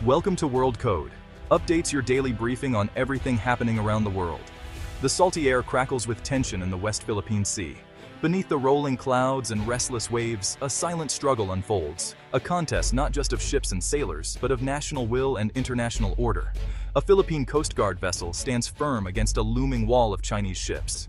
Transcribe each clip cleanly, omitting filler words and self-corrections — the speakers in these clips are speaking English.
Welcome to World Code. Updates your daily briefing on everything happening around the world. The salty air crackles with tension in the West Philippine Sea. Beneath the rolling clouds and restless waves, a silent struggle unfolds. A contest not just of ships and sailors, but of national will and international order. A Philippine Coast Guard vessel stands firm against a looming wall of Chinese ships.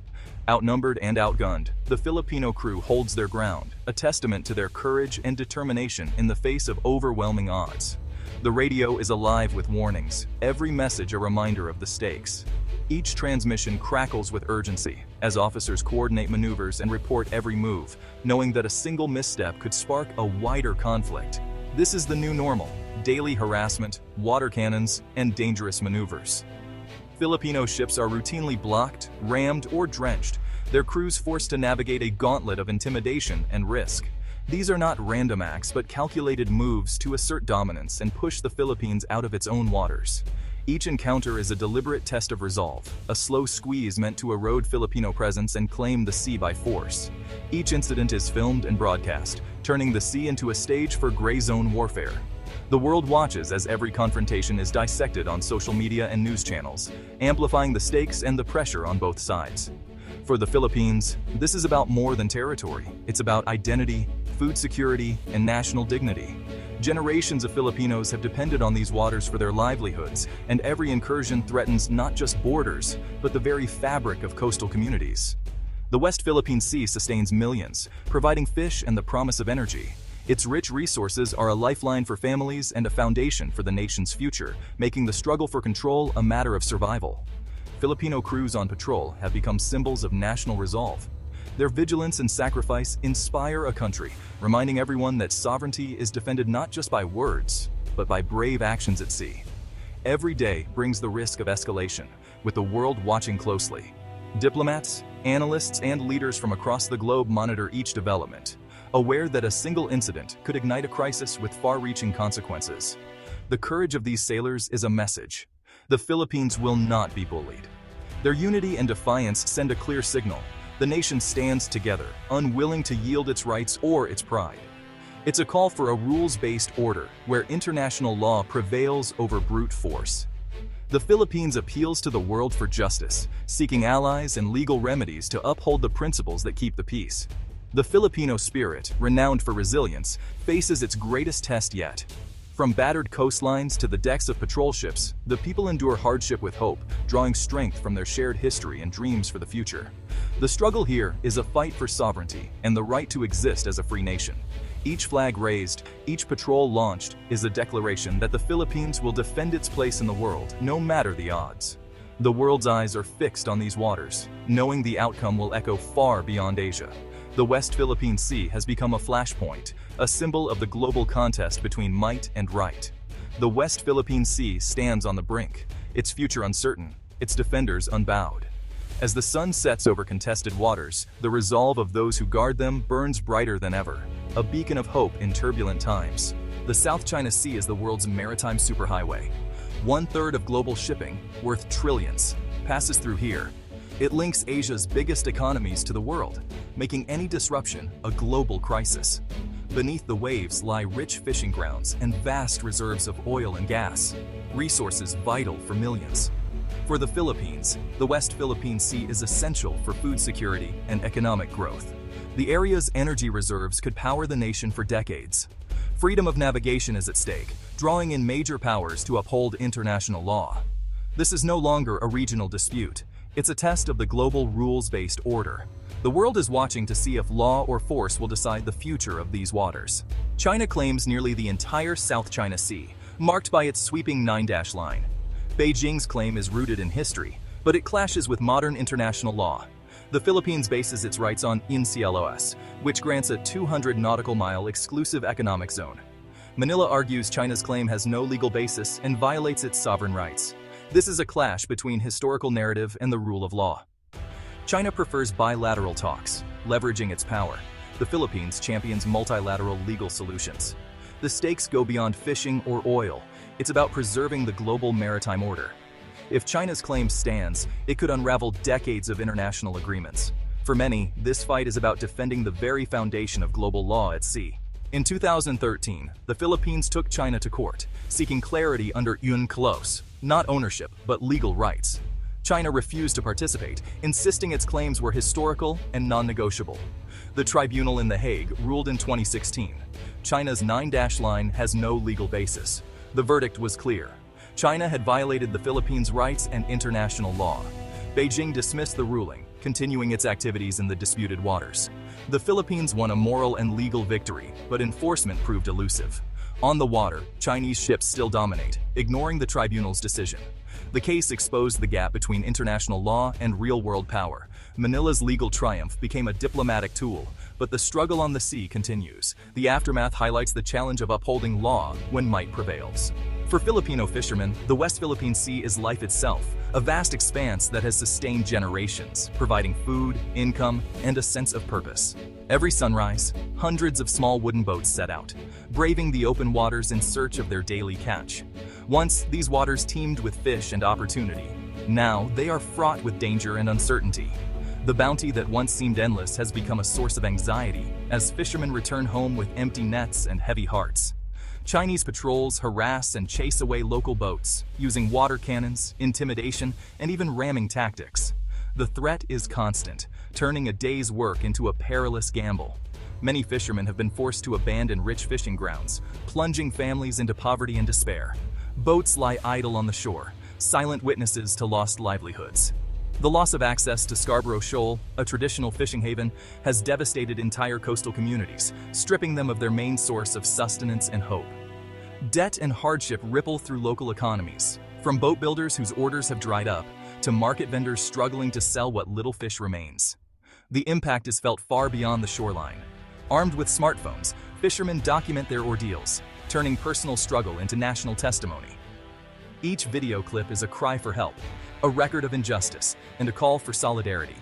Outnumbered and outgunned, the Filipino crew holds their ground, a testament to their courage and determination in the face of overwhelming odds. The radio is alive with warnings, every message a reminder of the stakes. Each transmission crackles with urgency as officers coordinate maneuvers and report every move, knowing that a single misstep could spark a wider conflict. This is the new normal: daily harassment, water cannons, and dangerous maneuvers. Filipino ships are routinely blocked, rammed, or drenched, their crews forced to navigate a gauntlet of intimidation and risk. These are not random acts, but calculated moves to assert dominance and push the Philippines out of its own waters. Each encounter is a deliberate test of resolve, a slow squeeze meant to erode Filipino presence and claim the sea by force. Each incident is filmed and broadcast, turning the sea into a stage for gray zone warfare. The world watches as every confrontation is dissected on social media and news channels, amplifying the stakes and the pressure on both sides. For the Philippines, this is about more than territory. It's about identity, food security, and national dignity. Generations of Filipinos have depended on these waters for their livelihoods, and every incursion threatens not just borders, but the very fabric of coastal communities. The West Philippine Sea sustains millions, providing fish and the promise of energy. Its rich resources are a lifeline for families and a foundation for the nation's future, making the struggle for control a matter of survival. Filipino crews on patrol have become symbols of national resolve. Their vigilance and sacrifice inspire a country, reminding everyone that sovereignty is defended not just by words, but by brave actions at sea. Every day brings the risk of escalation, with the world watching closely. Diplomats, analysts, and leaders from across the globe monitor each development, aware that a single incident could ignite a crisis with far-reaching consequences. The courage of these sailors is a message. The Philippines will not be bullied. Their unity and defiance send a clear signal. The nation stands together, unwilling to yield its rights or its pride. It's a call for a rules-based order, where international law prevails over brute force. The Philippines appeals to the world for justice, seeking allies and legal remedies to uphold the principles that keep the peace. The Filipino spirit, renowned for resilience, faces its greatest test yet. From battered coastlines to the decks of patrol ships, the people endure hardship with hope, drawing strength from their shared history and dreams for the future. The struggle here is a fight for sovereignty and the right to exist as a free nation. Each flag raised, each patrol launched, is a declaration that the Philippines will defend its place in the world, no matter the odds. The world's eyes are fixed on these waters, knowing the outcome will echo far beyond Asia. The West Philippine Sea has become a flashpoint, a symbol of the global contest between might and right. The West Philippine Sea stands on the brink, its future uncertain, its defenders unbowed. As the sun sets over contested waters, the resolve of those who guard them burns brighter than ever, a beacon of hope in turbulent times. The South China Sea is the world's maritime superhighway. 1/3 of global shipping, worth trillions, passes through here. It links Asia's biggest economies to the world, making any disruption a global crisis. Beneath the waves lie rich fishing grounds and vast reserves of oil and gas, resources vital for millions. For the Philippines, the West Philippine Sea is essential for food security and economic growth. The area's energy reserves could power the nation for decades. Freedom of navigation is at stake, drawing in major powers to uphold international law. This is no longer a regional dispute. It's a test of the global rules-based order. The world is watching to see if law or force will decide the future of these waters. China claims nearly the entire South China Sea, marked by its sweeping 9-dash line. Beijing's claim is rooted in history, but it clashes with modern international law. The Philippines bases its rights on EDCAs, which grants a 200 nautical mile exclusive economic zone. Manila argues China's claim has no legal basis and violates its sovereign rights. This is a clash between historical narrative and the rule of law. China prefers bilateral talks, leveraging its power. The Philippines champions multilateral legal solutions. The stakes go beyond fishing or oil. It's about preserving the global maritime order. If China's claim stands, it could unravel decades of international agreements. For many, this fight is about defending the very foundation of global law at sea. In 2013, the Philippines took China to court, seeking clarity under UNCLOS, not ownership, but legal rights. China refused to participate, insisting its claims were historical and non-negotiable. The tribunal in The Hague ruled in 2016. China's 9-dash line has no legal basis. The verdict was clear. China had violated the Philippines' rights and international law. Beijing dismissed the ruling, continuing its activities in the disputed waters. The Philippines won a moral and legal victory, but enforcement proved elusive. On the water, Chinese ships still dominate, ignoring the tribunal's decision. The case exposed the gap between international law and real-world power. Manila's legal triumph became a diplomatic tool, but the struggle on the sea continues. The aftermath highlights the challenge of upholding law when might prevails. For Filipino fishermen, the West Philippine Sea is life itself, a vast expanse that has sustained generations, providing food, income, and a sense of purpose. Every sunrise, hundreds of small wooden boats set out, braving the open waters in search of their daily catch. Once, these waters teemed with fish and opportunity. Now, they are fraught with danger and uncertainty. The bounty that once seemed endless has become a source of anxiety as fishermen return home with empty nets and heavy hearts. Chinese patrols harass and chase away local boats, using water cannons, intimidation, and even ramming tactics. The threat is constant, turning a day's work into a perilous gamble. Many fishermen have been forced to abandon rich fishing grounds, plunging families into poverty and despair. Boats lie idle on the shore, silent witnesses to lost livelihoods. The loss of access to Scarborough Shoal, a traditional fishing haven, has devastated entire coastal communities, stripping them of their main source of sustenance and hope. Debt and hardship ripple through local economies, from boat builders whose orders have dried up, to market vendors struggling to sell what little fish remains. The impact is felt far beyond the shoreline. Armed with smartphones, fishermen document their ordeals, turning personal struggle into national testimony. Each video clip is a cry for help, a record of injustice, and a call for solidarity.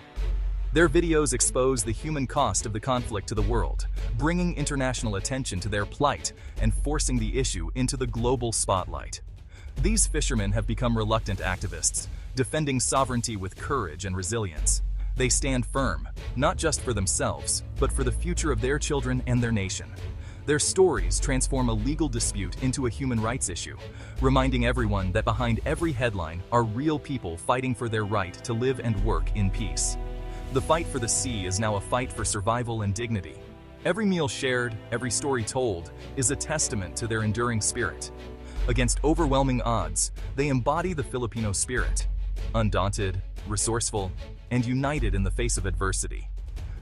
Their videos expose the human cost of the conflict to the world, bringing international attention to their plight and forcing the issue into the global spotlight. These fishermen have become reluctant activists, defending sovereignty with courage and resilience. They stand firm, not just for themselves, but for the future of their children and their nation. Their stories transform a legal dispute into a human rights issue, reminding everyone that behind every headline are real people fighting for their right to live and work in peace. The fight for the sea is now a fight for survival and dignity. Every meal shared, every story told, is a testament to their enduring spirit. Against overwhelming odds, they embody the Filipino spirit, undaunted, resourceful, and united in the face of adversity.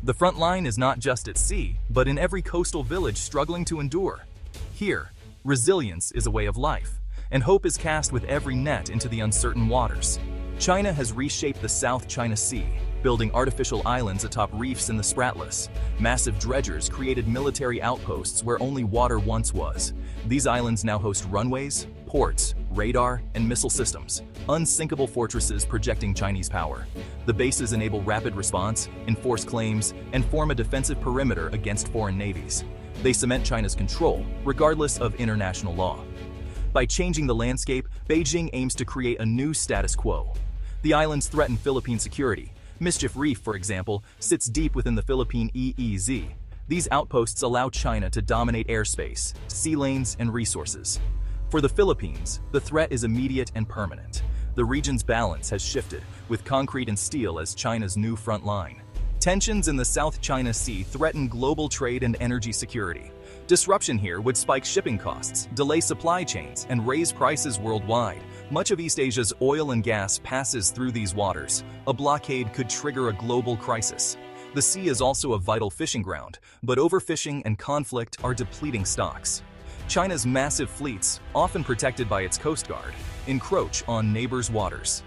The front line is not just at sea, but in every coastal village struggling to endure. Here, resilience is a way of life, and hope is cast with every net into the uncertain waters. China has reshaped the South China Sea, building artificial islands atop reefs in the Spratlys. Massive dredgers created military outposts where only water once was. These islands now host runways, ports, radar, and missile systems, unsinkable fortresses projecting Chinese power. The bases enable rapid response, enforce claims, and form a defensive perimeter against foreign navies. They cement China's control, regardless of international law. By changing the landscape, Beijing aims to create a new status quo. The islands threaten Philippine security. Mischief Reef, for example, sits deep within the Philippine EEZ. These outposts allow China to dominate airspace, sea lanes, and resources. For the Philippines, the threat is immediate and permanent. The region's balance has shifted, with concrete and steel as China's new front line. Tensions in the South China Sea threaten global trade and energy security. Disruption here would spike shipping costs, delay supply chains, and raise prices worldwide. Much of East Asia's oil and gas passes through these waters. A blockade could trigger a global crisis. The sea is also a vital fishing ground, but overfishing and conflict are depleting stocks. China's massive fleets, often protected by its coast guard, encroach on neighbors' waters.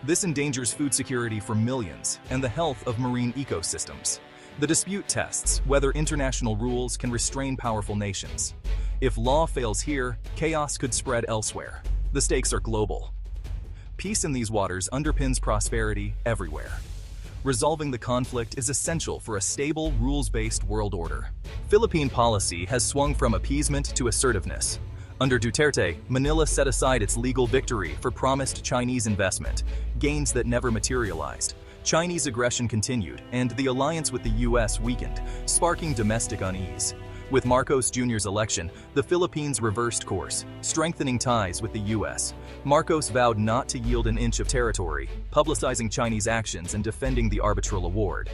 This endangers food security for millions and the health of marine ecosystems. The dispute tests whether international rules can restrain powerful nations. If law fails here, chaos could spread elsewhere. The stakes are global. Peace in these waters underpins prosperity everywhere. Resolving the conflict is essential for a stable, rules-based world order. Philippine policy has swung from appeasement to assertiveness. Under Duterte, Manila set aside its legal victory for promised Chinese investment, gains that never materialized. Chinese aggression continued, and the alliance with the US weakened, sparking domestic unease. With Marcos Jr.'s election, the Philippines reversed course, strengthening ties with the U.S. Marcos vowed not to yield an inch of territory, publicizing Chinese actions and defending the arbitral award.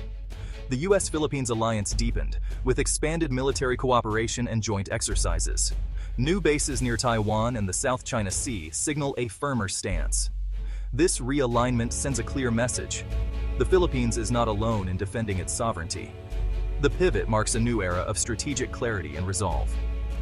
The U.S.-Philippines alliance deepened, with expanded military cooperation and joint exercises. New bases near Taiwan and the South China Sea signal a firmer stance. This realignment sends a clear message. The Philippines is not alone in defending its sovereignty. The pivot marks a new era of strategic clarity and resolve.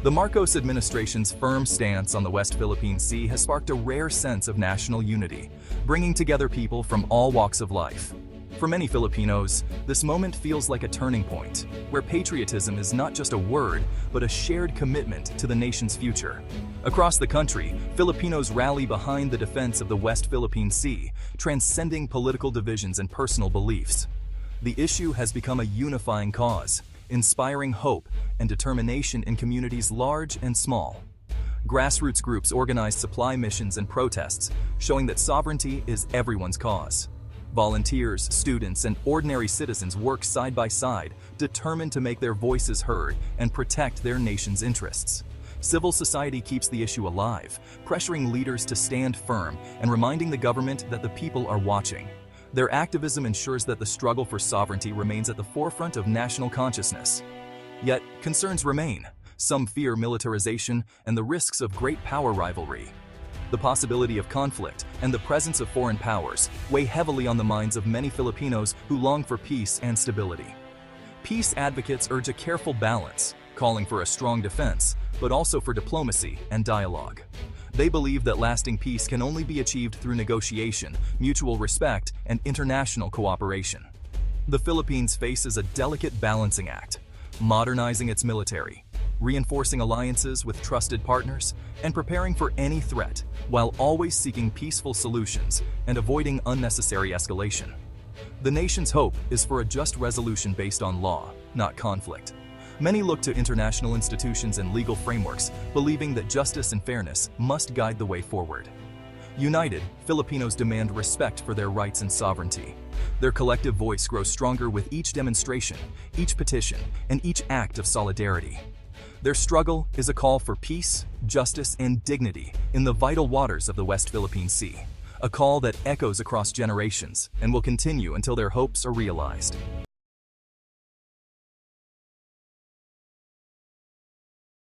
The Marcos administration's firm stance on the West Philippine Sea has sparked a rare sense of national unity, bringing together people from all walks of life. For many Filipinos, this moment feels like a turning point, where patriotism is not just a word, but a shared commitment to the nation's future. Across the country, Filipinos rally behind the defense of the West Philippine Sea, transcending political divisions and personal beliefs. The issue has become a unifying cause, inspiring hope and determination in communities large and small. Grassroots groups organize supply missions and protests, showing that sovereignty is everyone's cause. Volunteers, students, and ordinary citizens work side by side, determined to make their voices heard and protect their nation's interests. Civil society keeps the issue alive, pressuring leaders to stand firm and reminding the government that the people are watching. Their activism ensures that the struggle for sovereignty remains at the forefront of national consciousness. Yet, concerns remain. Some fear militarization and the risks of great power rivalry. The possibility of conflict and the presence of foreign powers weigh heavily on the minds of many Filipinos who long for peace and stability. Peace advocates urge a careful balance, calling for a strong defense, but also for diplomacy and dialogue. They believe that lasting peace can only be achieved through negotiation, mutual respect, and international cooperation. The Philippines faces a delicate balancing act, modernizing its military, reinforcing alliances with trusted partners, and preparing for any threat, while always seeking peaceful solutions and avoiding unnecessary escalation. The nation's hope is for a just resolution based on law, not conflict. Many look to international institutions and legal frameworks, believing that justice and fairness must guide the way forward. United, Filipinos demand respect for their rights and sovereignty. Their collective voice grows stronger with each demonstration, each petition, and each act of solidarity. Their struggle is a call for peace, justice, and dignity in the vital waters of the West Philippine Sea, a call that echoes across generations and will continue until their hopes are realized.